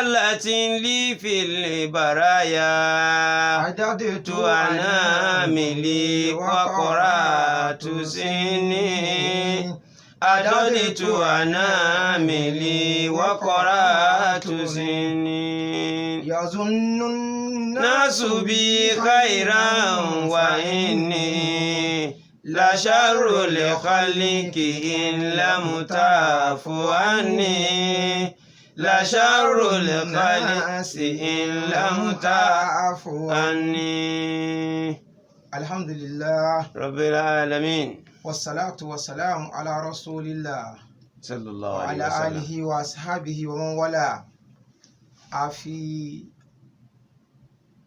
مجلة لي في البرايا عددت أناملي وقرأت سني عددت أناملي وقرأت سني يظن الناس بي خيرا وإني لشر لخلق إن لم تعف عني لشر لخلق إن لم تعف عني. الحمد لله رب العالمين والصلاة والسلام على رسول الله صلى الله عليه وعلى وسلم. آله وأصحابه ومن والاه. àfi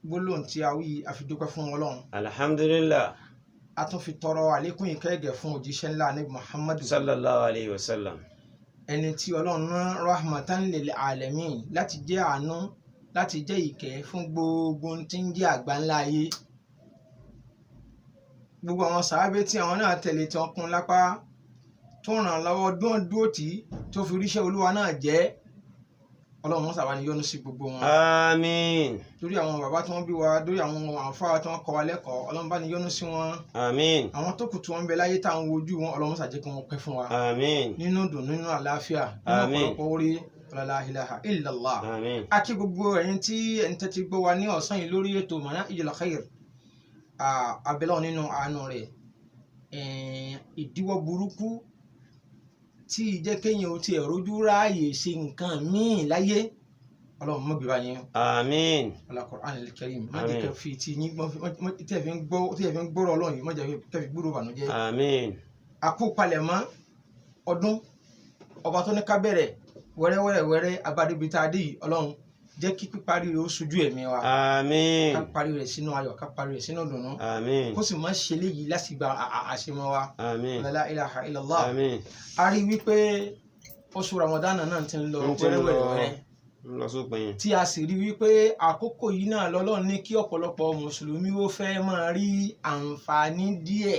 gbólóhùn tí a wí àfi dúpẹ́ fún Ọlọ́run. Alhamdulillah. A tún fi tọrọ àlékún ìkẹ́gẹ́ fún òjíṣẹ́ ńlá Ànábì Muhammadu Sallallahu alayhi wa sallam. ẹni tí Ọlọ́run rán rahmatan lil alamin láti jẹ́ àánú láti jẹ́ ìkẹ́ fún gbogbo tí ń jẹ́ àgbáńlá ayé. Gbogbo àwọn sàábé tí àwọn náà tẹ̀lé tí wọ́n kún lápá tó ràn lọ́wọ́ dúró tí tó fi ríṣẹ́ Olúwa náà jẹ́ Ọlọ́run mọ́sà bá ní yọ́nú sí gbogbo wọn. Àmín. Lórí àwọn bàbá tí wọ́n bí wa lórí àwọn àǹfààní tí wọ́n kọ́ wa lẹ́kọ̀ọ́ Ọlọ́run bá ní yọ́nú sí wọn. Àmín. Àwọn tó kù tí wọ́n ń bẹ láyé táwọn wojú wọn Ọlọ́run mọ́sà jẹ́ kí wọ́n pẹ́ fún wa. Àmín. Nínú dùn nínú àlàáfíà Àmín. nínú ọ̀pọ̀lọpọ̀ orí la ilaha illallah. Àmín. A kí gbogbo ẹ̀yin tí ẹ̀ ń tẹ́tí gbọ́ wa ní ọ̀sán yìí lórí ètò Manahijul Khair. Abẹ́lọ́ nínú àánú rẹ̀ ìdíwọ́ burúkú tí jẹ́ kéèyàn ó ti ẹ̀rọjú ráàyè ṣe nǹkan míì láyé Ọlọ́run mọ́ gbéra yẹn. Àmín. Al-Qur'an al-Karim má jẹ́ kẹ́ fi ti yín tí ẹ̀ fi ń gbọ́rọ̀ Ọlọ́run yìí má jẹ́ kẹ́ fi gbúrò bànújẹ́. Àmín. Àkópalẹ̀mọ́ ọdún ọba tó ní ká bẹ̀rẹ̀ wẹ́rẹ́wẹ́rẹ́ abádébítà dé yìí Ọlọ́run jẹ́ kí píparí rẹ̀ ó sojú ẹ̀mí wa. Àmín. Ká parí rẹ̀ sínú ayọ̀ ká parí rẹ̀ sínú ìdùnnú. Àmín. Kó sì má ṣe léyìí láti gba àṣemọ́ wa. Àmín. La ilaha illallah. Àmín. A rí wípé oṣù Ramadan náà ti ń lọ wẹ́rẹ́wẹ́rẹ́ lọ sópin. tí a sì rí wípé àkókò yìí náà lọ́lọ́run ní kí ọ̀pọ̀lọpọ̀ mùsùlùmí ó fẹ́ máa rí àǹfààní díẹ̀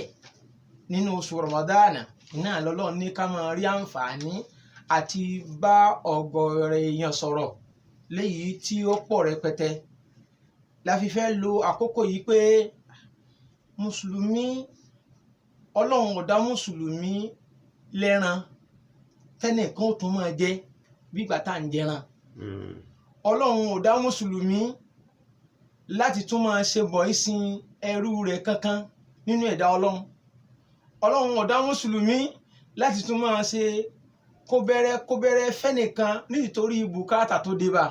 nínú oṣù Ramadan náà lọ́lọ́run ní ká máa rí àǹfààní àti bá ọ̀gọ̀ọ̀rọ̀ èèyàn sọ̀rọ̀ léyìí tí ó pọ̀ rẹpẹtẹ. La fi fẹ́ lo àkókò yìí pé mùsùlùmí Ọlọ́run ò dá mùsùlùmí lẹ́ran tẹ́nìkan ó tún máa jẹ bí ìgbà tá à ń jẹran. Ọlọ́run ò dá mùsùlùmí láti tún máa ṣe bọ̀ ìsìn ẹrú rẹ̀ kankan nínú ẹ̀dá Ọlọ́run. Ọlọ́run ò dá mùsùlùmí láti tún máa ṣe kóbẹ́rẹ́ fẹ́nìkan nítorí bùkátà tó dé bá.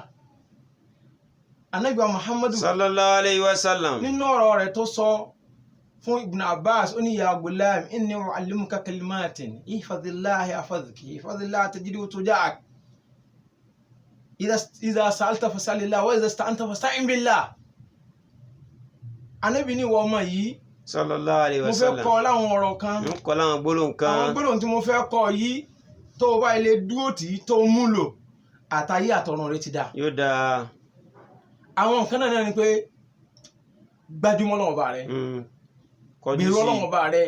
Ànábì Muhammadu Sallallahu alayhi wa sallam. nínú ọ̀rọ̀ rẹ̀ tó sọ fún Ibn Abbas ó ní ya gulam inni u'allimuka kalimatin ihfazillaha yahfazka ihfazillaha tajidhu tujahak. إذا سألت فاسأل الله وإذا استعنت فاستعن بالله. Ànábì ní wọ́n ọmọ yìí Sallallahu alayhi mo wa fẹ́ sallam. kọ́ láwọn ọ̀rọ̀ kan Mo kọ́ láwọn gbólóhùn kan. àwọn gbólóhùn tí mo fẹ́ kọ́ yìí tó o bá ilé dúró tì í tó o mú lò àtayé àtọ̀run rẹ ti dà. Yóò dáa. Àwọn nǹkan náà ni pé gbájúmọ́ Ọlọ́run Ọba rẹ Kọjú bẹ̀rù sí. Ọlọ́run Ọba rẹ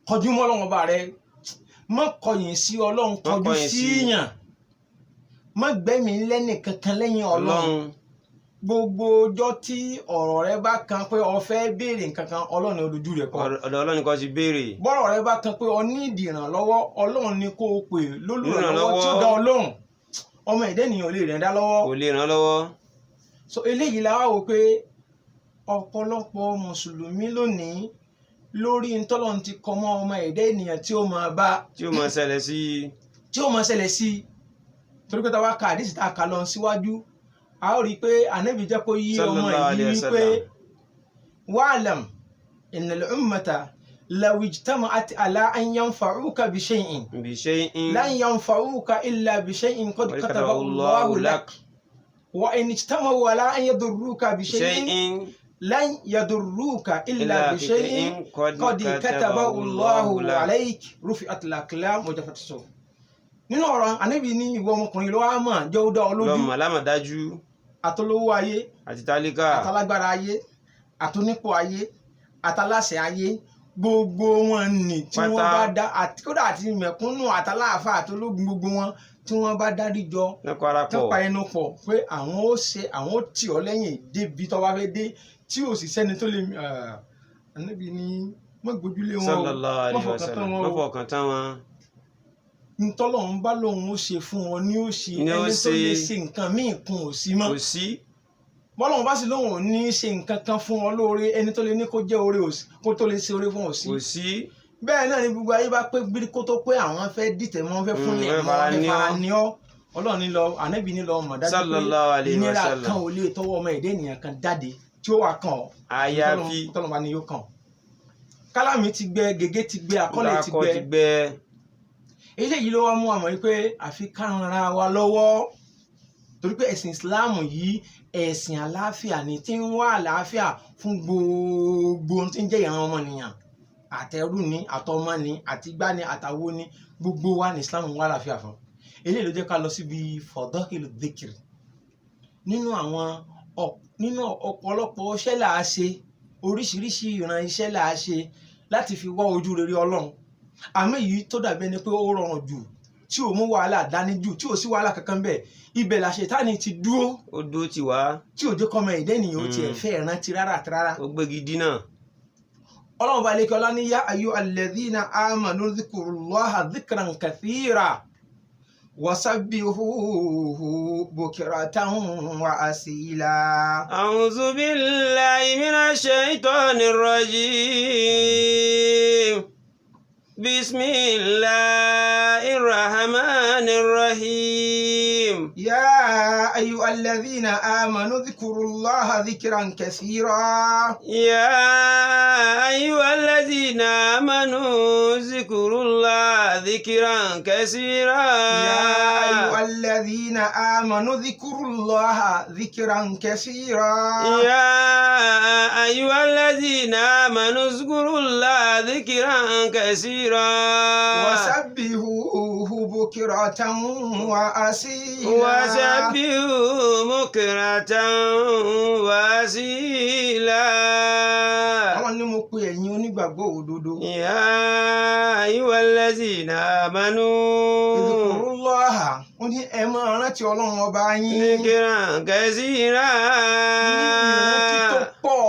kọjúmọ́ Ọlọ́run Ọba rẹ má kọ̀yìn sí Ọlọ́run kọjú kọ̀yìn sí sí. yàn má gbẹ́mí lẹ́nì kankan lẹ́yìn Ọlọ́run. Gbogbo ọjọ́ tí ọ̀rọ̀ rẹ bá kan pé o fẹ́ béèrè nǹkan kan Ọlọ́run olójú rẹ kọ́. Ọ̀dọ̀ Ọlọ́run kan ti béèrè. Bọ́rọ̀ rẹ bá kan pé o ní ìdí ìrànlọ́wọ́ Ọlọ́run ni kó o pè lólùrànlọ́wọ́ tí ó dá ọ lóhùn. Ọmọ ẹ̀dá ènìyàn ò lè rẹ̀ dá lọ́wọ́. Kò lè ràn lọ́wọ́. So eléyìí la wá wò pé ọ̀pọ̀lọpọ̀ mùsùlùmí lónìí lórí ntọ́lọ́run ti kọ mọ́ ọmọ ẹ̀dá ènìyàn tí ó máa bá Tí ó máa ṣẹlẹ̀ sí. tí ó máa ṣẹlẹ̀ sí. Torí pé táwa ka àdìsí tá a kà lọ síwájú a ó rí i pé Ànábì jẹ́ kó yí ọmọ Sallallahu yìí alayhi wa wípé sallam. wa'lam innal ummata law ijtama'at ala an yanfa'uka bi shay'in Bi shay'in. lan yanfa'uka illa bi shay'in qad katabahu Allahu lak wa in ijtama'u ala an yadurruka bi shay'in Shay'in. lan yadurruka illa bi shay'in qad katabahu Allahu alayk rufi'at al-aqlam wa jaffat as-suhuf. Nínú ọ̀rọ̀ Ànábì ní ìwọ ọmọkùnrin ló wá mọ̀ jẹ́ ó dá ọ lójú Lọ́mọ alámọ̀dájú. àtolówó ayé Àti tálíkà. àtàlágbára ayé àtonípò ayé àtàláṣẹ ayé gbogbo wọn nì tí wọ́n Pátá. bá dá kódà àti mẹ̀kúnnù àtàláàfà àtológun gbogbo wọn tí wọ́n bá dárí jọ nípa ara pọ̀ nípa ẹnu pọ̀ pé àwọn ó tì ọ́ lẹ́yìn débi tó bá fẹ́ dé tí ò sì sẹ́ni tó lè Ànábì ní má gbójúlé wọn o sallallahu má alaihi fọkàn tán wasallam wọn má o fọkàn tán wọn. ntọ́lọ́run bá lòun ó ṣe fún wọn ni ó ṣe Ni ó ẹni tó ṣe. lè ṣe nǹkan míì kún ò sí mọ́ kò sí bọ́lọ́run bá sì lóun ò ní ṣe nǹkan kan fún wọn lóore ẹni tó lè ní kó jẹ́ oore kó tó lè ṣe oore fún wọn ò sí. kò sí Bẹ́ẹ̀ náà ni gbogbo ayé bá pé gbírí kó tó pé àwọn fẹ́ dìtẹ̀ mọ́ fẹ́ fúnlẹ̀ mọ́ fara fẹ́ ní fara ọ́. ní ọ́ Ọlọ́run ní lọ Ànábì ní lọ mọ̀ dájú Sallallahu pé alaihi ìnira wasallam. kan ò lè tọwọ́ ọmọ èdè ènìyàn kan jáde tí ó wà kàn ọ́ àyàfi tọ́lọ́run bá ní yóò kàn. Kálámì ti gbẹ gègé ti gbẹ àkọlẹ̀ ti lákọ̀ ti gbẹ gbẹ eléyìí ló wá mú àmọ́ yìí pé àfi ká ranra wa lọ́wọ́ torí pé ẹ̀sìn ìsìláàmù yìí ẹ̀sìn àlàáfíà ni tí ń wá àlàáfíà fún gbogbo ohun tí ń jẹ́ ìran ọmọnìyàn àtẹrù ni àtọmọ ni àtìgbà ni àtàwo ni gbogbo wa ní ìsìláàmù ń wá àlàáfíà fún eléyìí ló jẹ́ ká lọ síbi fọ̀dọ́hìlù dhikr nínú ọ̀pọ̀lọpọ̀ iṣẹ́ là á ṣe oríṣiríṣi ìran iṣẹ́ là á ṣe láti fi wá ojú rere Ọlọ́run àmì yìí tó dàbí ẹni pé ó rọrùn jù tí ò mú wàhálà dání jù tí ò sí wàhálà kankan bẹ́ẹ̀ ibẹ̀ la Ṣẹ̀tánì ti dúró ó dúró tì wá tí ò jẹ́ kọ́mọ ẹ̀dá ènìyàn ó tiẹ̀ fẹ́ rántí rárá àti rárá. ó gbégi dínà. Ọlọ́run bá lékè ọlá ní yá ayyuhal ladhina amanu dhkurullaha dhikran kathira wasabbihuhu bukratan wa asila. A'udhu billahi minash shaitanir rajim. Bismillahir rahmanir rahim. يا أيها الذين آمنوا اذكروا الله ذكرا كثيرا يا أيها الذين آمنوا اذكروا الله ذكرا كثيرا. يا أيها الذين آمنوا اذكروا الله ذكرا كثيرا. يا أيها الذين آمنوا اذكروا الله ذكرا كثيرا. وسبحوه بكرة وأصيلا. وسبحوه بكرة وأصيلا. Àwọn ni mo pe ẹ̀yin onígbàgbọ́ òdodo. يا أيها الذين آمنوا Idhkurullaha ó ní ẹ máa rántí Ọlọ́run ọba yín. ذكرا كثيرا. Ní ìrántí tó pọ̀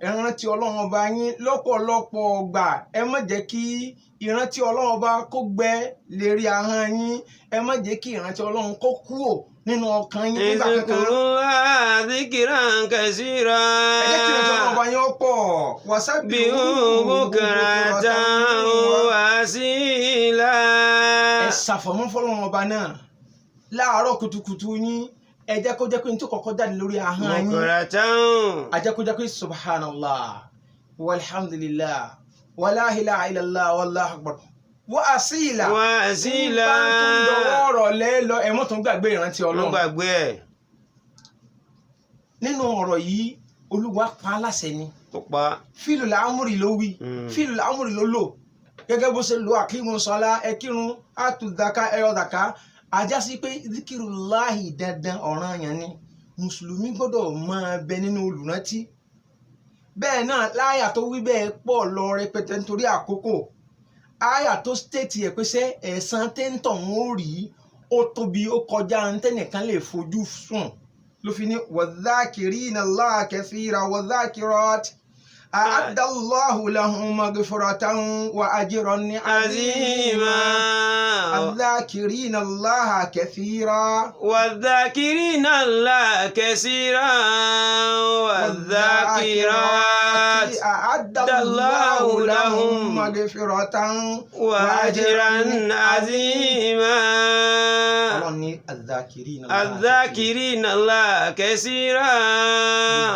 ẹ rántí Ọlọ́run ọba yín lọ́pọ̀lọpọ̀ ọgbà ẹ má jẹ́ kí ìrántí Ọlọ́run ọba kó gbẹ lérí ahọ́n yín ẹ má jẹ́ kí ìrántí Ọlọ́run kó kúrò nínú ọkàn yín nígbà kankan. اذكروا ذكرا كثيرا. Ẹ jẹ́ kí ìrántí Ọlọ́run ọba yín ó pọ̀ بكرة وأصيلا. ẹ ṣàfọ̀mọ́ fọ́lọ́run ọba náà láàárọ̀ kùtùkùtù yín ẹ jẹ́ kó jẹ́ pé ní tó kọ́kọ́ jáde lórí ahọ́n yín. بكرة ajakujaku subhanallah walhamdulillah wala ilaha illallah wallahu akbar wa asila وأصيلا. bá ń tún dọwọ́ ọ̀rọ̀ lọ ẹ mọ́ tún gbàgbé ìrántí ló Ọlọ́run gbàgbé ẹ̀ nínú ọ̀rọ̀ yìí Olúwa pa á láṣẹ ni tó pa. fílù làámúrì ló wí fílù làámúrì ló lò gẹ́gẹ́ bó ṣe lo àkímù sọlá ẹ kírun àtúndàká ẹ ọ̀dàká ajá sí pé zikirullahi dandan ọ̀ranyàn ni mùsùlùmí gbọ́dọ̀ máa bẹ nínú olùrántí bẹ́ẹ̀ náà láyà tó wí bẹ́ẹ̀ pọ̀ lọ rẹpẹtẹ nítorí àkókò àyà tó stéètì ẹ̀ pé ṣé ẹ̀san téńtọ̀ ń rí ó tóbi ó kọjá ntẹ́nìkan lè fojú sùn ló fi ní wadhakirina Allaha kathira wadhakirat a'adda Allahu lahum maghfiratan wa ajran 'azima. الذاكرين الله كثيرا والذاكرين الله كثيرا والذاكرات أعد الله لهم مغفرة وأجرا عظيما. الذاكرين الله كثيرا.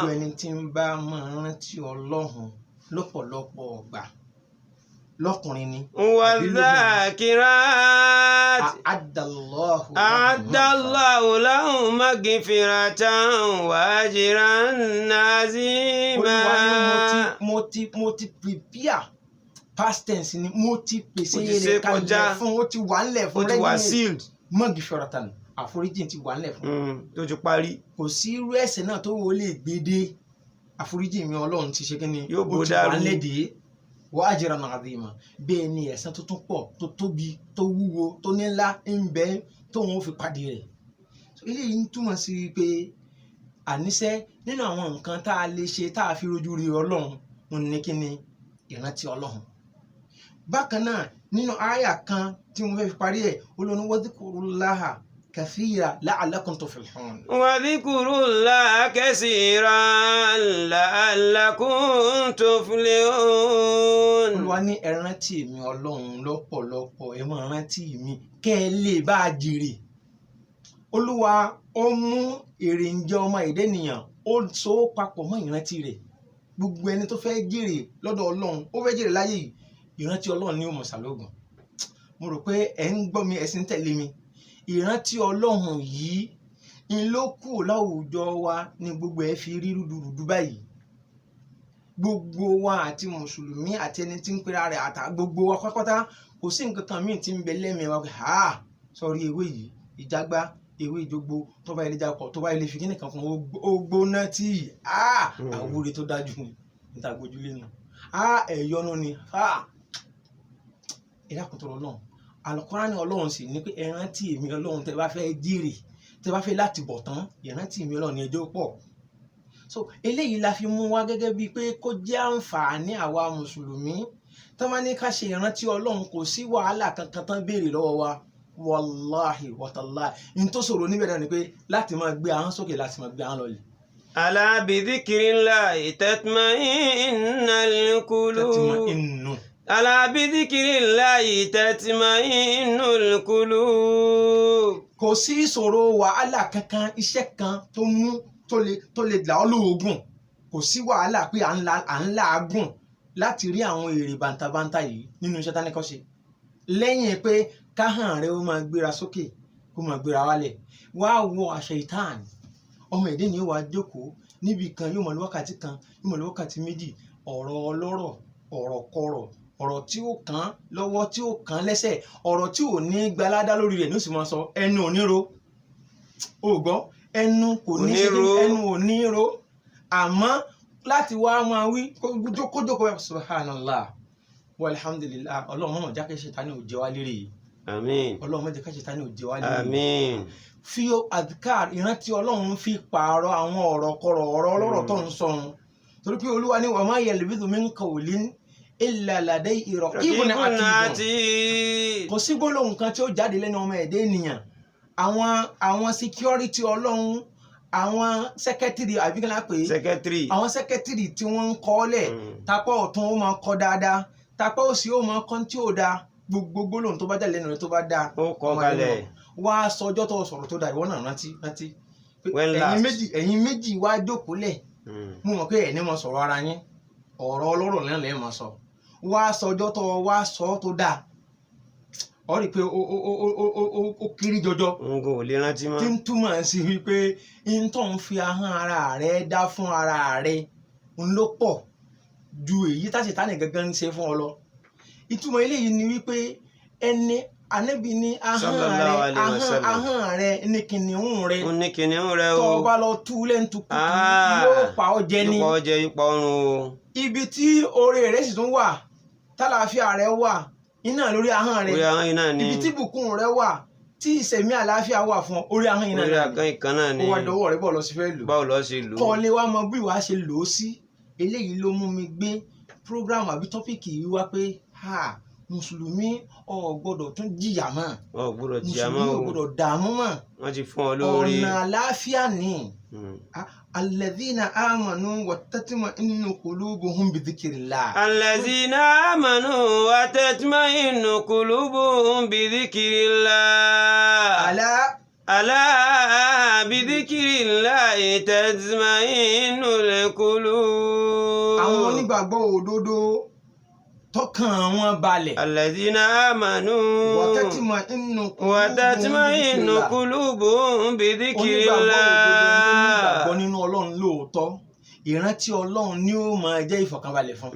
gbogbo ẹni tí ń bá máa rántí Ọlọ́run lọ́pọ̀lọpọ̀ ọgbà lọ́kùnrin ni. والذاكرات أعد الله لهم مغفرة وأجرا عظيما. mo ti prepare past tense ni mo ti pèsè rẹ̀ kalẹ̀ fún ó ti wà ńlẹ̀ fún ó ti wà sealed. mọ́gìfẹ̀rọ̀tàn àforíjì ti wà ńlẹ̀ fún. tó ti parí. kò sí irú ẹ̀ṣẹ̀ náà tó wọlé gbèdé àforíjì mi Ọlọ́run ti ṣe kí ni yóò bó ó ti wà ńlẹ̀ dé. wa ajran azima bẹ́ẹ̀ ni ẹ̀san tó tún pọ̀ tó tóbi tó wúwo tó nílá ń bẹ tóun ó fi pàdé rẹ̀. Eléyìí ń túmọ̀ sí pé àníṣe nínú àwọn nǹkan tá a lè ṣe tá a fi rojú rí Ọlọ́run ń ní kíni ìrántí Ọlọ́run. Bákan náà nínú àyà kan tí mo fẹ́ fi parí ẹ̀ olórí wadhkurullaha kathira la'allakum tuflihun. wadhkurullaha kasiran la'allakum tuflihun. Olúwa ní ẹ rántí mi Ọlọ́run lọ́pọ̀lọpọ̀ ẹ máa rántí mi kẹ́ ẹ lè bá a jèrè. Olúwa ó mú èrè ń jẹ ọmọ ẹ̀dá ènìyàn ó so papọ̀ mọ́ ìrántí rẹ̀. Gbogbo ẹni tó fẹ́ jèrè lọ́dọ̀ Ọlọ́run ó fẹ́ jèrè láyé yìí ìrántí Ọlọ́run ní ó mọ̀ ṣàlógún. Mo rò pé ẹ ń gbọ́ mi ẹ sì ń tẹ̀lé mi. Ìrántí Ọlọ́run yìí ń ló kù láwùjọ wa ní gbogbo ẹ fi rí rúdurùdu báyìí. Gbogbo wa àti mùsùlùmí àti ẹni tí ń pera rẹ̀ àtà gbogbo wa pátápátá kò sí nǹkan kan míì tí ń bẹ lẹ́mìí wa pé sọrí ewé yìí ìjágbá ewé ìjogbo tó bá ilé jápọ̀ tó bá ilé fi kíní kan fún ó gbóná tí àwúre tó dájú ni níta gbójúlé nu ẹ̀yọ́nú ni ìdákùntàn Ọlọ́run Al-Qur'ani Ọlọ́run sì ní pé ẹ rántí èmi Ọlọ́run tẹ bá fẹ́ jèrè tẹ bá fẹ́ láti bọ̀ tán ìrántí èmi Ọlọ́run ní ẹjọ́ pọ̀. So eléyìí la fi mú wá gẹ́gẹ́ bíi pé kó jẹ́ àǹfààní àwa mùsùlùmí tó máa ní ká ṣe ìrántí Ọlọ́run kò sí wàhálà kankan tán béèrè lọ́wọ́ wa wàláhì wàtàláhì ní tó ṣòro níbẹ̀ náà ni pé láti máa gbé ahọ́n sókè láti máa gbé ahọ́n lọlẹ̀. ala bi dhikrillahi tatma'innul qulub. ala bi dhikrillahi tatma'innul qulub. Kò sí ìṣòro wàhálà kankan iṣẹ́ kan tó mú tó lè là ọ́ lóògùn kò sí wàhálà pé à ń làágùn láti rí àwọn èrè bàǹtàbàǹtà yìí nínú iṣẹ́ tánikọ́ ṣe lẹ́yìn pé káhàn rẹ ó máa gbéra sókè kó máa gbéra wálẹ̀ wá wo àṣẹ ìtàn ọmọ èdè ni ó wàá jókòó níbi kan yóò mọ̀ ní wákàtí kan yóò mọ̀ ní wákàtí méjì ọ̀rọ̀ ọlọ́rọ̀ ọ̀rọ̀ kọ̀rọ̀ ọ̀rọ̀ tí ó kàn lọ́wọ́ tí ó kàn lẹ́sẹ̀ ọ̀rọ̀ tí ò ní gbaládá lórí rẹ̀ ní ó sì máa sọ ẹnu ò ní ro ó gbọ́ ẹnu kò ní ṣe ẹnu ò ní ro àmọ́ láti wá máa wí kójókòó subhanallah walhamdulillah ọlọ́run mọ̀mọ́ jákè ṣètánì ò jẹ́ wá lérè yìí àmín ọlọ́run mọ̀jẹ̀ ká ṣètánì ò jẹ́ wá lérè yìí àmín fi adhkar ìrántí ọlọ́run fi pààrọ̀ àwọn ọ̀rọ̀ kọ̀rọ̀ ọ̀rọ̀ ọlọ́rọ̀ tó ń sọ̀run torí pé olúwa ní wa ma yalfidhu min qawlin illa ladayhi raqibun atid kò sí gbólóhùn kan tí ó jáde lẹ́nu ọmọ ẹ̀dá ènìyàn àwọn security ọlọ́run àwọn sẹ́kẹ́tìrì àbíkẹ́lá pé àwọn sẹ́kẹ́tìrì tí wọ́n ń kọ́ lẹ̀ tapá ọ̀tún ó máa kọ́ dáadáa tapá òsì ó máa kọ́ tí ò dáa gbogbo gbólóhùn tó bá jáde lẹ́nu rẹ̀ tó bá dáa ó kọ́ kalẹ̀ wá sọjọ́ tó sọ̀rọ̀ tó dáa ìwọ náà rántí ẹ̀yin méjì wá jókòó lẹ̀ mo mọ̀ pé ẹ̀ní máa sọ̀rọ̀ ara yín ọ̀rọ̀ ọlọ́rọ̀ lẹ́nu lẹ́yìn máa sọ wá sọjọ́ tó wá sọ tó dáa ọ rí i pé ó kiri jọjọ n kò lè rántí mọ́ tí ń túmọ̀ sí wípé n tó ń fi ahọ́n ara rẹ̀ dá fún ara rẹ̀ ń ló pọ̀ ju èyí tá Ṣẹ̀tánì gangan ń ṣe fún ọ lọ ìtumọ̀ eléyìí ni wípé ẹni Ànábì ní ahọ́n rẹ̀ ní kìnìún rẹ̀ tó o bá lọ tú lẹ́ntukú yóò pa ọ́ jẹ ní ibi tí oore rẹ̀ sì tún wà tálàáfíà rẹ̀ wà iná lórí ahọ́n rẹ̀ ibi tí bùkún rẹ̀ wà tí ìṣẹ̀mí àlàáfíà wà fún orí ahọ́n iná ni ó wá dọwọ́ rẹ̀ bọ̀ lọ sí fẹ́ lò kọ́ lé wá mọ bí wàá ṣe lò ó sí eléyìí ló mú mi gbé program àbí tọ́pìkì yìí wá pé mùsùlùmí ò gbọ́dọ̀ tún jìyà mọ́ mùsùlùmí ò gbọ́dọ̀ dààmú mọ́ wọ́n ti fún ọ lórí ọ̀nà àlàáfíà ni alladhina amanu watatma'innu qulubuhum bidhikrillah. alladhina amanu watatma'innu qulubuhum bidhikrillah. ala bidhikrillahi tatma'innul qulub. àwọn onígbàgbọ́ òdodo tọkàn wọn balẹ̀. alladhina amanu watatma'innu qulubuhum bidhikrillah. onígbàgbọ́ nínú Ọlọ́run lóòótọ́ ìrántí Ọlọ́run ni ó máa jẹ́ ìfọ̀kànbalẹ̀ fún.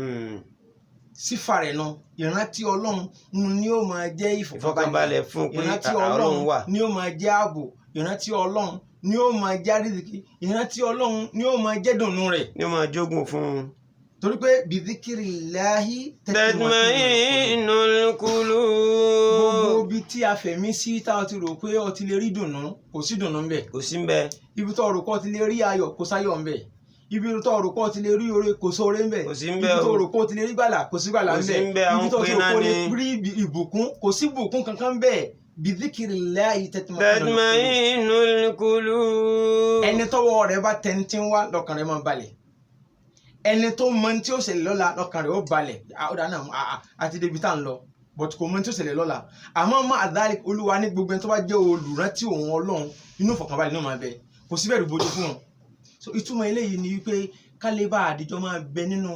sífà rẹ̀ náà ìrántí Ọlọ́run ni ó máa jẹ́ ìfọ̀kànbalẹ̀ fún pé ìrántí Ọlọ́run wà. ni ó máa jẹ́ ààbò ìrántí Ọlọ́run ni ó máa jẹ́ àrísìkí ìrántí Ọlọ́run ni ó máa jẹ́ dùnnú rẹ̀. ni ó máa jogún fún un. torí pé bidhikrillahi tatma'innul qulub. gbogbo ibi tí a fẹ̀mí sí tá a ti rò pé o ti lè rí dùnnú kò sí dùnnú ń bẹ̀. kò sí ń bẹ. ibi tó rò pé o ti lè rí ayọ̀ kò sáyọ̀ ń bẹ̀. ibi tó rò pé o ti lè rí oore kò sóore ń bẹ̀. kò sí ń bẹ o. ibi tó rò pé o ti lè rí gbàlà kò sí gbàlà ń bẹ̀. kò sí ń bẹ. ibi tó àwọn rò pé pé náà o lè ni. rí ìbùkún kò sí ìbùkún kankan bẹ́ẹ̀ bidhikrillahi tatma'innul qulub. ẹni tọ́wọ́ rẹ̀ bá tẹ̀ntì wá lọ́kàn rẹ̀ máa balẹ̀. ẹni tó mọ tí ó ṣẹlẹ̀ lọ́la lọ́kàn rẹ̀ ó balẹ̀ ọ̀dà náà àti débi tá à ń lọ but kò mọ tí ó ṣẹlẹ̀ lọ́la àmọ́ má àdáyé olúwa ní gbogbo ẹni tó bá jẹ́ olùrántí òun ọlọ́run inú ìfọ̀kànbalẹ̀ náà máa bẹ kò sí bẹ̀rù bojú fún wọn. so ìtumọ̀ eléyìí ni wípé kálíbà àdìjọ máa bẹ nínú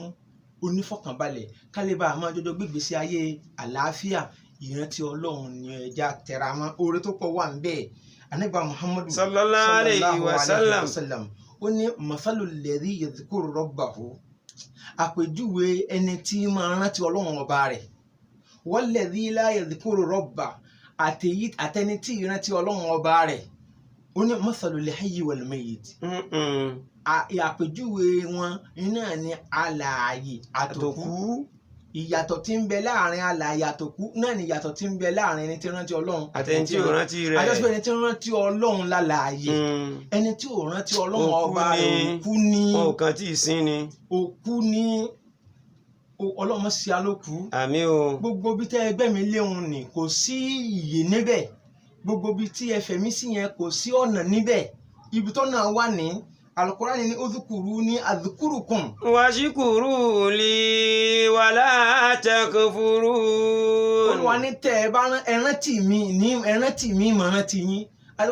onífọ̀kànbalẹ̀ kálíbà máa jọjọ gbégbèsè ayé àlàáfíà ìrántí ọlọ́run ni ẹja tẹra mọ́ oore tó pọ̀ wà ń bẹ́ẹ̀ anagba muhammadu sallallahu alayhi wa sallam ó ní masalul ladhi yadhkuru rabbahu àpèjúwe ẹni tí máa rántí ọlọ́run ọba rẹ̀ walladhi la yadhkuru rabba àtẹni tí rántí ọlọ́run ọba rẹ̀ ó ní masalul hayyi wal mayyit àpèjúwe wọn náà ní alààyè àtòkú ìyàtọ̀ tí ń bẹ láàrin alààyè àtòkú náà ni ìyàtọ̀ tí ń bẹ láàrin ẹni tí rántí ọlọ́run àtẹni tí ò rántí rẹ̀. àjọṣepọ̀ ẹni tí rántí ọlọ́run lálààyè ẹni tí ò rántí ọlọ́run ọba rẹ̀ òkú ni wọn ò kàn tí ì sin ni. òkú ni ọlọ́run sí alókù. àmín o. gbogbo bí tẹ́ ẹgbẹ́ mi léhun ni kò sí ìyè níbẹ̀ gbogbo bí tí ẹ fẹ̀mí sí yẹn kò sí ọ̀nà níbẹ̀ ibi tó náà wà ní Al-Qur'ani ní udhkuruni adhkurukum. washkuru li wala takfurun. olùwà ní tẹ́ ẹ bá ẹrántí mi mọ̀ rántí yín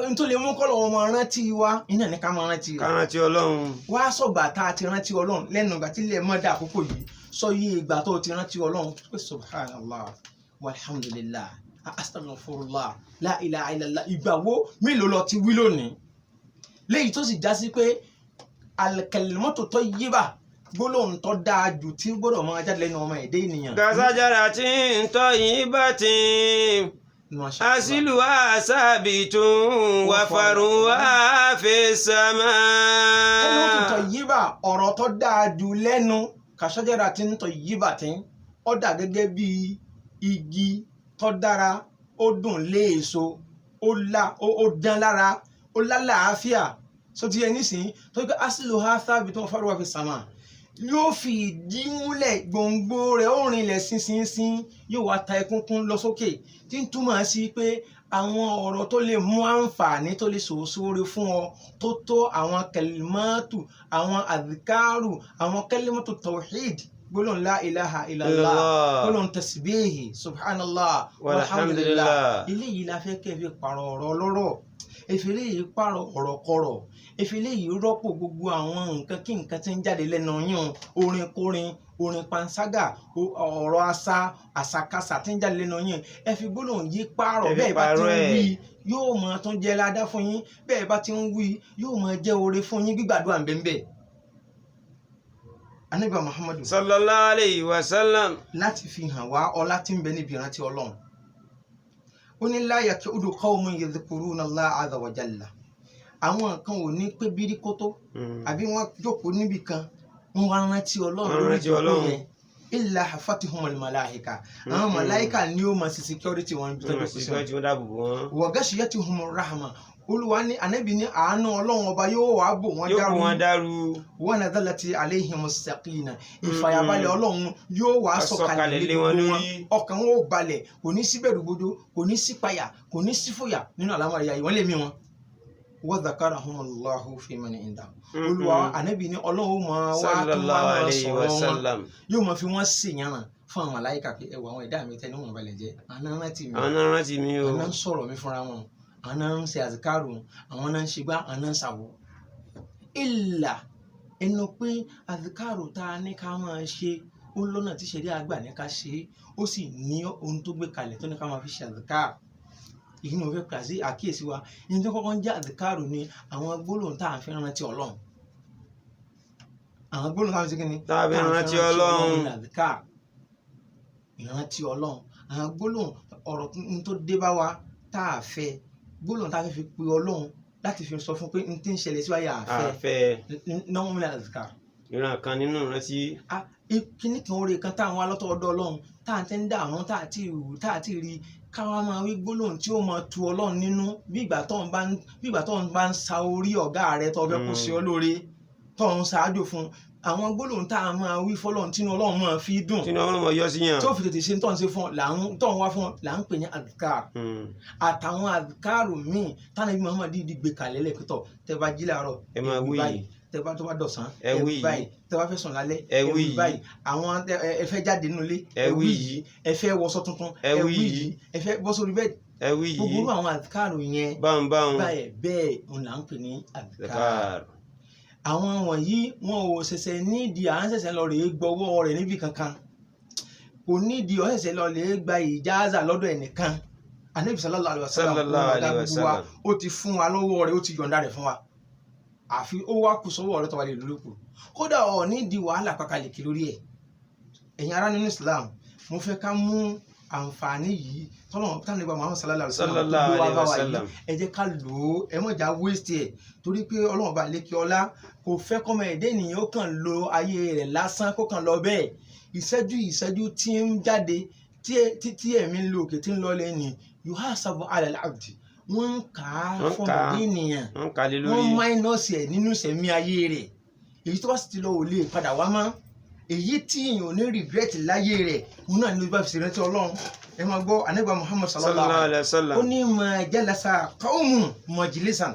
nítorí lè mú kọ́lọ̀ wọn máa rántí wa iná ní ká máa rántí rẹ̀. ká rántí ọlọ́run. wá sọ̀gbà tá a ti rántí ọlọ́run lẹ́nu ìgbà tí ilẹ̀ mọ́ dà àkókò yìí sọ yí ìgbà tó ti rántí ọlọ́run pé subhanallah walhamdulillah astaghfirullah la ilaha illallah ìgbà wo mélòó lọ ti wí lónìí léyìí tó sì já sí pé al-kalimatu tayyiba gbólóhùn tó dáa jù tí gbọ́dọ̀ máa jáde lẹ́nu ọmọ ẹ̀dá ènìyàn. kasajaratin tayyibatin asiluha sabitun wa faruha fis samaa. kalimatu tayyiba ọ̀rọ̀ tó dáa jù lẹ́nu kasajaratin tayyibatin ó dà gẹ́gẹ́ bí igi tó dára ó dùn léèso ó dán lára ó lálàáfíà so ti yẹ nísìnyí tó yẹ kó asiluha sabitun wa faruha fis samaa yóò fi ìdí múlẹ̀ gbòǹgbò rẹ̀ ó rinlẹ̀ sínsínsín yóò wá ta ẹkúnkún lọ sókè tí ń túmọ̀ sí pé àwọn ọ̀rọ̀ tó lè mú àǹfààní tó lè sòsóore fún ọ tó tó àwọn kẹlímọ́tù àwọn àdìkárù àwọn kẹlímọ́tù tawhid gbólóhùn la ilaha illallah gbólóhùn tasbihi subhanallah walhamdulillah eléyìí la fẹ́ kẹ́ fi pààrọ̀ ọ̀rọ̀ ọlọ́rọ̀ efele yìí pààrọ̀ ọ̀rọ̀ kọ̀rọ̀ efele yìí rọ́pò gbogbo àwọn nǹkan kí nǹkan tí ń jáde lẹ́nu yín orin kórin orin panṣágà ọ̀rọ̀ àṣàkáṣà tí ń jáde lẹ́nu yín ẹ fi gbólóhùn yìí pààrọ̀ bẹ́ẹ̀ bá ti ń wí yóò máa tún jẹ́ ládá fún yín bẹ́ẹ̀ bá ti ń wí yóò máa jẹ́ oore fún yín gbígbàdúrà ń bẹ́ẹ̀ Ànábì Muhammadu sallallahu alayhi wa sallam láti fi hàn wá ọlá tí ń bẹ níbi ìrántí Ọlọ́run ó ní la yaqudu qawmun yadhkuruna Allaha azza wa jalla àwọn kan ò ní pé bíríkótó àbí wọ́n jókòó níbì kan wọ́n wá rántí Ọlọ́run lórí ìjókòó yẹn illa hafatihumul malaika àwọn màláìkà ni ó máa ṣe security wọn bí tọ́jú sí wọn wa ghashiyatuhumur rahma olúwa ní Ànábì ní àánú Ọlọ́run ọba yóò wá bò wọ́n dàrú wa nazalati alayhimus sakina ìfàyàbalẹ̀ Ọlọ́run yóò wá sọ̀kalẹ̀ lé wọn lórí ọkàn wọn ò balẹ̀ kò ní sí bẹ̀rù bojo kò ní sí páyà kò ní sí fòyà nínú àlámọ̀rí ayé wọn lè mí wọn. wa dhakarahumullahu fi man inda olúwa Ànábì ní Ọlọ́run máa wá tó máa sọ̀rọ̀ wọn yóò máa fi wọ́n ṣèyànnà fún àwọn màláìkà pé ẹwà àwọn ẹ̀dá mi tẹnu wọn balẹ̀ jẹ́ àná rántí mi o àná ń sọ̀rọ̀ mi fúnra wọn àwọn náà ń ṣe àzìkárù àwọn náà ń ṣe gbá àwọn náà ń ṣàwọ̀ ìlà ẹnu pé àzìkárù tá a ní ká máa ṣe ó lọ́nà tí ṣẹ̀rí àgbà ní ká ṣe ó sì ní ohun tó gbé kalẹ̀ tó ní ká máa fi ṣe àzìkárù èyí ni mo fẹ́ pàṣẹ àkíyèsí wa ní tó kọ́kọ́ ń jẹ́ àzìkárù ni àwọn gbólóhùn tá à ń fẹ́ rántí Ọlọ́run àwọn gbólóhùn tá à ń ṣe kí ni tá à ń fẹ́ rántí Ọlọ́run ìrántí Ọlọ́run àwọn gbólóhùn ọ̀rọ̀ tó dé bá wa tá a fẹ́ gbólóhùn tá a fẹ́ fi pe Ọlọ́run láti fi sọ fún pé n tí ń ṣẹlẹ̀ sí wáyà àfẹ́ náà wọn mílẹ̀ àzìká. ìran kan nínú ìrántí. kíní kan oore kan táwọn alọ́tọ̀ ọ̀dọ̀ ọlọ́run tá à ń tẹ́ ń dààmú tá à ti rí káwa máa wí gbólóhùn tí ó máa tu ọlọ́run nínú bí ìgbà tó ń bá ń sa orí ọ̀gá rẹ tó fẹ́ kó sí ọ lóore tó ń ṣáájú fún àwọn gbólóhùn tá a máa wí fọlọ́run tínú ọlọ́run máa fi dùn tínú ọlọ́run máa yọ sí yàn tó fi tètè ṣe tó ń ṣe fún tó ń wá fún là ń pè ní azkar àtàwọn azkaru míì tánàbí Muhammad dídí gbé kalẹ̀ lẹ́kítọ̀ tẹ́ bá jí láàárọ̀ ẹ máa wí yìí tẹ́ bá tó bá dọ̀sán ẹ wí báyìí tẹ́ bá fẹ́ sùn lálẹ́ ẹ wí báyìí àwọn ẹ fẹ́ jáde nínú ilé ẹ wí yìí ẹ fẹ́ wọṣọ tuntun ẹ ẹ wí wí yìí yìí ẹ fẹ́ bọ́ sórí bẹ́ẹ̀dì ẹ wí yìí gbogbo àwọn azkaru yẹn báwọn bẹ́ẹ̀ òun là ń pè ní azkar àwọn wọ̀nyí wọn ò ṣẹ̀ṣẹ̀ nídìí à ń ṣẹ̀ṣẹ̀ lọ rèé gbọ́wọ́ rẹ̀ níbi kankan kò nídìí ó ṣẹ̀ṣẹ̀ lọ rèé gba ìjáàzà lọ́dọ̀ ẹnìkan Ànábì sallallahu alaihi wasallam ó ti fún wa lọ́wọ́ rẹ̀ ó ti yọ̀ǹda rẹ̀ fún wa àfi ó wá kù sọ́wọ́ rẹ̀ tó wà lè lólókù kódà ọ̀ nídìí wàhálà pàkàlẹ̀kì lórí ẹ̀ ẹ̀yin ará nínú Islam mo fẹ́ ká mú àǹfààní yìí tọ́lọ́mọ Muhammad sallallahu alaihi wasallam ẹ jẹ́ ká lò ó ẹ mọ̀ já waste ẹ̀ torí pé Ọlọ́run bá lékè ọlá kò fẹ́ kọ́mọ ẹ̀dẹ́ ènìyàn ó kàn lo ayé rẹ̀ lásán kó kàn lọ bẹ́ẹ̀ ìṣẹ́jú tí ń jáde tí ẹ̀mí ń lo òkè tí ń lọ lẹ́ni yuhasabu ala al-abdi wọ́n ń kà á fún ẹ̀dẹ́ ènìyàn wọ́n máínọ́ọ̀sì ẹ̀ nínú ìṣẹ̀mí ayé rẹ̀ èyí tó bá sì ti lọ ò lè padà wá mọ́ èyí tí èèyàn ò ní regret láyé rẹ̀ òun náà ní bá fi ṣèrántí Ọlọ́run ẹ máa gbọ́ Ànábì Muhammad sallallahu alaihi wasallam ó ní ma jalasa qawmun majlisan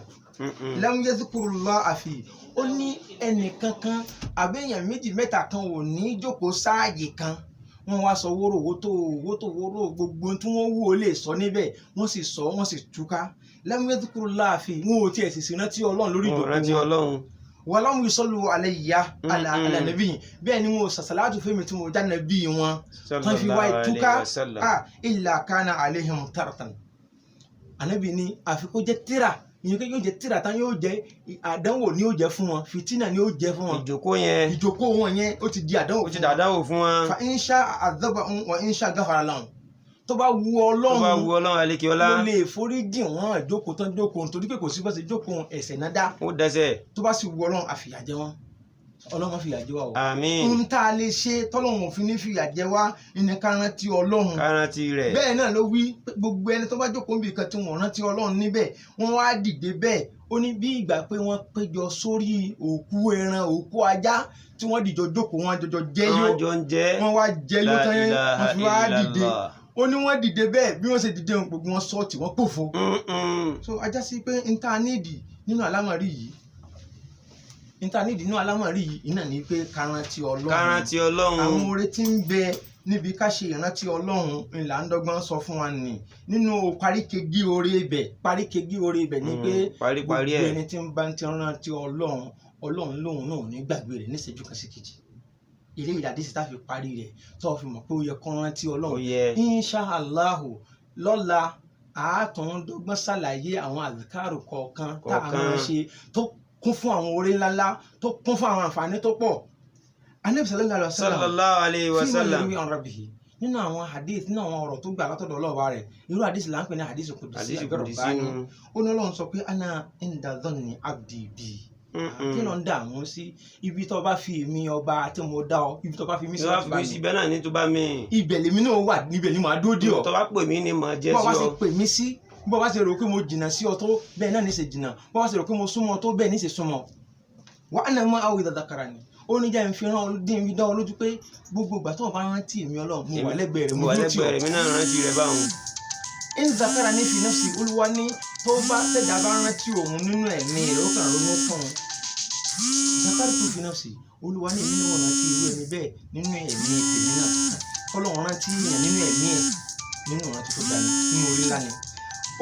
lam yazkurullaha fi ó ní ẹnìkankan àbẹ́yàn méjì mẹ́ta kan ò ní jókòó sáàyè kan wọ́n wá sọ wóró gbogbo tí wọ́n wú ó lè sọ níbẹ̀ wọ́n sì sọ wọ́n sì túká lam yazkurullaha fi wọn ò tiẹ̀ sì ṣèrántí Ọlọ́run lórí ìjókòó wọn wàlámù ìsọlù alayya ala nabi bẹ́ẹ̀ ni wọn sàṣàlátù fẹmi tí wọn jáde bí wọn tán fi wá ìtúká illa kana alayhim taratan Ànábì ní àfikún jẹ tíra ìyẹn yóò jẹ tíra tán yóò jẹ àdánwò ni yóò jẹ fún wọn fìtínà ni yóò jẹ fún wọn ìjókòó wọn yẹn ó ti di àdánwò fún wọn fa insha adhabahum wa insha ghafara lahum tó bá wu Ọlọ́run alékiọlá ló lè foríjì wọn àjókòó tán jókòó nítorí pé kò sí bá ṣe jókòó ẹ̀ṣẹ̀ náà dá ó dẹ́ṣẹ̀ tó bá sì wu Ọlọ́run àfìyàjẹ wọn Ọlọ́run má fìyàjẹ wa o àmín ohun tá a lè ṣe tọ́lọ́run òfin ní fìyàjẹ wa ní ká rántí Ọlọ́run rẹ̀ bẹ́ẹ̀ náà ló wí gbogbo ẹni tó bá jókòó níbi kan tí wọ́n rántí Ọlọ́run níbẹ̀ wọ́n wá dìde bẹ́ẹ̀ ó ní bí ìgbà pé wọ́n péjọ sórí òkú ẹran òkú ajá tí wọ́n dìjọ jókòó wọn jọjọ jẹ́yó wọ́n wá jẹ́yó tán yẹn wọ́n fi wá dìde ó ní wọ́n dìde bẹ́ẹ̀ bí wọ́n ṣe dìde ohun gbogbo wọn sọ́ọ̀tì wọ́n pòfo so ajá sí pé intanidi nínú àlámọ̀rí yìí iná ní pé kárántí Ọlọ́run àwọn oore tí ń bẹ níbi ká ṣe ìrántí Ọlọ́run ńlá ń dọ́gbọ́n sọ fún wa nì nínú paríkegi oore ibẹ̀ ní pé gbogbo ẹni tí ń bá ti rántí Ọlọ́run lòun náà ní gbàgbé rẹ̀ níṣẹ́jú kan sí kejì ilé ìdádé sí táfi parí rẹ̀ tó fi mọ̀ pé ó yẹ kó rántí Ọlọ́run inṣàláhù lọ́la àátúndọ́gbọ́n ṣàlàyé àwọn àzìkárù kọ̀ọ̀kan tá a máa ṣe tó kún fún àwọn oore ńláńlá tó kún fún àwọn àǹfààní tó pọ̀ Ànábì sallallahu alaihi wasallam fi máa rí nínú àwọn hadith nínú àwọn ọ̀rọ̀ tó gbà látọ̀dọ̀ ọlọ́ọ̀bá rẹ̀ irú hadith là ń pè ní hadith kùdùsí àgbẹ̀rọ̀báni ó ní Ọlọ́run sọ pé ana inda dhanni abdi bi kí ló ń dààmú sí ibi tó bá fi èmi ọba tí mo dá ọ ibi tó bá fi mí sí láti bá mi ibẹ̀ náà ní tó bá mi ibẹ̀ lèmi náà wà níbẹ̀ ni màá dúró dè ọ́ tó bá pè mí ni màá jẹ́ sí ọ bọ́ bá ṣe pè mí sí bọ́ bá ṣe rò pé mo jìnnà sí ọ tó bẹ́ẹ̀ náà ní ṣe jìnnà bọ́ bá ṣe rò pé mo súnmọ́ tó bẹ́ẹ̀ ní ṣe súnmọ́ wa ana ma'ahu idha dhakarani ó ní jẹ́ ìfihàn dín mi dá ọ lójú pé gbogbo ìgbà tó o bá rántí mi Ọlọ́run mo wà lẹ́gbẹ̀ẹ́ rẹ̀ mo dúró tì ọ́ mi náà rántí rẹ̀ báwọn. in dhakarani fi nafsi Olúwa ní tó bá tẹ̀dá bá rántí òun nínú ẹ̀mí rẹ̀ ó kàn ronú fún un dhakartu fi nafsi Olúwa ní èmi náà rántí irú ẹni bẹ́ẹ̀ nínú ẹ̀mí tèmi náà Ọlọ́run rántí èèyàn nínú ẹ̀mí ẹ̀ nínú ìrántí tó dání nínú orí ńlá ni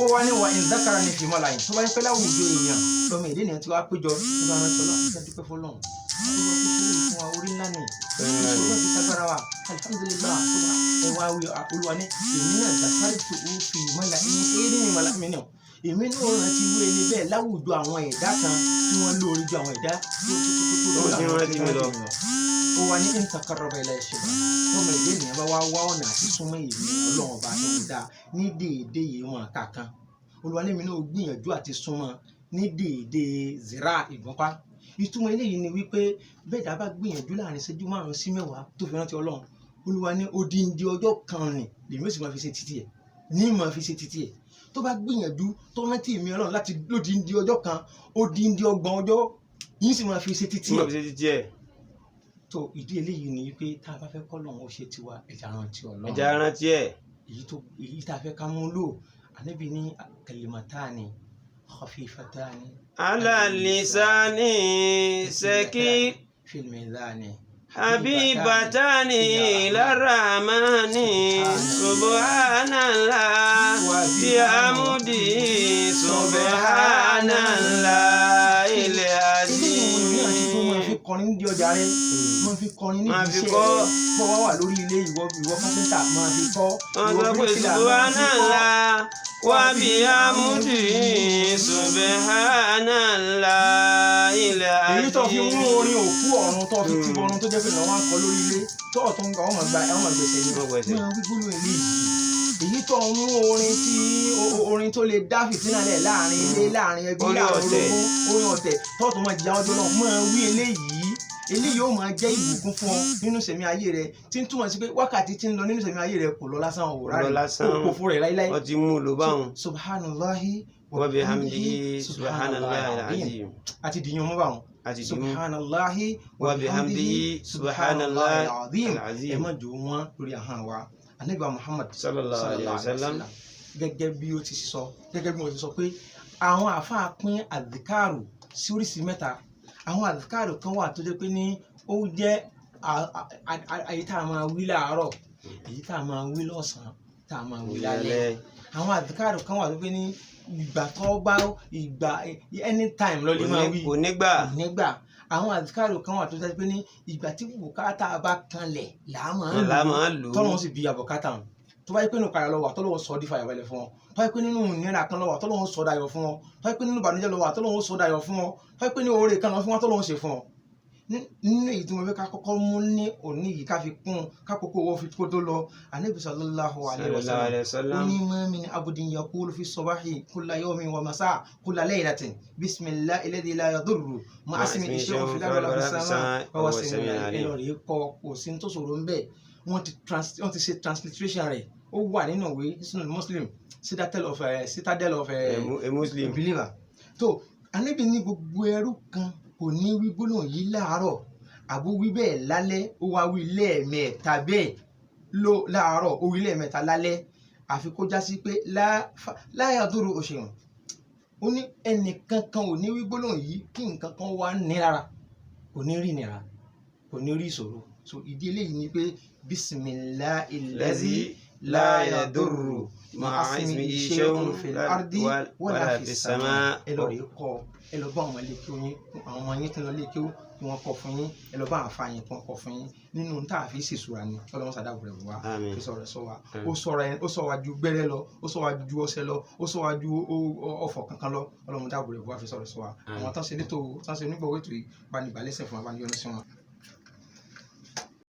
ó wá ní wa in dhakarani fi malayin tó bá yẹ pé láwùjọ èèyàn lọ́mọ èdè ènìyàn tí wàá péjọ tó bá rántí Ọlọ́run àti ìdúpẹ́ fọlọ́run fún wa orí ńlá ni ìṣòro ti sagbára wa alhamdulillah ẹ wá wí Olúwa ní èmi náà dhakartu fi malayin eré mi màlá mi náà èmi náà rántí irú ẹni bẹ́ẹ̀ láwùjọ àwọn ẹ̀dá kan tí wọ́n lóore ju àwọn ẹ̀dá tó ó wá ní intakarraba ilayya shibran tọ́mọ ìdí ènìyàn bá wá ọ̀nà àti súnmọ́ èmi Ọlọ́run ọba tó ń dá ní déédéé wọn kàkan Olúwa ní èmi náà gbìyànjú àti súnmọ́ ní déédéé zira ìgbọ́npá ìtumọ̀ eléyìí ni wípé bẹ́ẹ̀ dá bá gbìyànjú láàrin ìṣẹ́jú 5 sí 10 tó fi rántí Ọlọ́run Olúwa ní odindi ọjọ́ kan ni lèmi ó sì máa fi ṣe títí ẹ̀ ní máa fi ṣe títí ẹ̀ tó bá gbìyànjú tó rántí mi Ọlọ́run láti lódindi ọjọ́ kan odindi 30 ọjọ́ yìí sì máa fi ṣe títí ẹ̀ tó ìdí eléyìí ni wípé tá a bá fẹ́ kọ́ lọ́run ó ṣe tiwa ẹ̀já rántí Ọlọ́run ẹ̀já rántí ẹ̀ èyí tá a fẹ́ ká mú lò Ànábì ní kalimatani khafifatani ala lisani saki fil mizani habibatani larahmani subhanallah bihamdi subhanallah ilẹ̀ azim. Kọrin di ọjà rẹ máa fi kọrin ní iṣẹ́ rẹ bọ́ wá wà lórí ilé ìwọ kápẹ́ntà máa fi kọ́ ìwọ bíríkìlà máa fi kọ́ wa bihamdi subhanallah ilẹ̀ azim. èyí tó fi mú orin òkú ọ̀run tó fi ti bọrun tó jẹ́ pé lọ́wọ́ ń kọ lórí ilé tó ọ̀tọ̀ ń gba ọmọ gbèsè ní máa fi gbólóhùn ilé yìí èyí tó mú orin tó lè dá fìtínà lẹ̀ láàrin ilé láàrin ẹbí láàrin orogún orin ọ̀tẹ̀ tọ́tù máa jẹ́ ọjọ́ náà máa wí eléyìí ó máa jẹ́ ìbùkún fún ọ nínú ìṣẹ̀mí ayé rẹ tí ń túmọ̀ sí pé wákàtí tí ń lọ nínú ìṣẹ̀mí ayé rẹ kò lọ lásán òwúrọ̀ rẹ kò fún rẹ láíláí. wọ́n ti mú un lò báwọn. subhanallahi wa bihamdihi subhanallahi alazim. àti dìyàn mọ́ báwọn. subhanallahi wa bihamdihi subhanallahi alazim. ẹ má jò wọ́n lórí ahọ́n wa. Ànábì Muhammad sallallahu alaihi wasallam gẹ́gẹ́ bí ó ti sọ pé àwọn àfáà pín àdìkárù sí oríṣi mẹ́ta àwọn àdìkárù kan wà tó jẹ́ pé ní ó jẹ́ èyí tá a máa wí láàárọ̀ èyí tá a máa wí lọ́sàn-án tá a máa wí lálẹ́ àwọn àdìkárù kan wà tó pé ní ìgbà tó bá ìgbà anytime ló lè máa wí onígbà àwọn àdìkárò kan wà tó jẹ́ pé ní ìgbà tí bùkátà bá kanlẹ̀ làá máa lò tọ́lọ́wọ́n sì bí àbùkátà wọn tó bá yẹ pé nínú kàrà lọ́wọ́ tọ́lọ́wọ́n sọ di fàyàwẹ́lẹ̀ fún ọ tó bá yẹ pé nínú ìnira kan lọ́wọ́ tọ́lọ́wọ́n sọ dayọ̀ fún ọ tó bá yẹ pé nínú ìbànújẹ́ lọ́wọ́ tọ́lọ́wọ́n sọ dayọ̀ fún ọ tó bá yẹ pé ní oore kan lọ fún ọ tọ́lọ́wọ́n ṣe fún ọ nínú èyí tí mo fẹ́ ká kọ́kọ́ mú ní òní yìí ká fi kún kákòókò owó fi kó tó lọ Ànábì sallallahu alaihi wasallam ó ní ma min abdin yaqulu fi sabahi kulla yawmin wa masa kulla laylatin bismillahi alladhi la yadurru ma'a ismihi shay'un fil ardi wala fis samaa'i wa huwa as-sami'ul 'alim. ẹlọ́rìí kọ kò sí tó ṣòro ń bẹ̀ wọ́n ti ṣe transliteration rẹ̀ ó wà nínú ìwé Hisnul Muslim citadel of a Muslim believer. tó Ànábì ní gbogbo ẹrú kan kò ní wí gbólóhùn yìí láàárọ̀ àbó wí bẹ́ẹ̀ lálẹ́ ó wá wí lẹ́ẹ̀mẹ́ta bẹ́ẹ̀ láàárọ̀ ó wí lẹ́ẹ̀mẹ́ta lálẹ́ àfi kó já sí pé láyà dúró òṣèlú ó ní ẹnìkan kan ò ní wí gbólóhùn yìí kí nǹkan kan wá nílára kò ní rí nira kò ní rí ìṣòro so ìdí eléyìí ni pé bisimilahi lazi la yadurru ma'a ismihi shay'un fil ardi wala fis samaa'i ẹ lọ rí kọ ẹ lọ bá àwọn iléeké yín àwọn ọmọ yín tí lọ léèké kí wọn kọ fún yín ẹ lọ bá àwọn afáyín kí wọn kọ fún yín nínú tá a fi ṣèṣura ni Ọlọ́run sàdáàbò rẹ wá fi sọ̀rọ̀ sọ wa ó sọ wa ju gbẹ́rẹ́ lọ ó sọ wa ju ọṣẹ lọ ó sọ wa ju ọ̀fọ̀ kankan lọ Ọlọ́run dáàbò rẹ wá fi sọ̀rọ̀ sọ wa àwọn tán ṣe onígbọ̀wọ́ ètò yìí bá ní ìbálẹ̀sẹ̀ fún wa bá ní yọ́nú sí wọn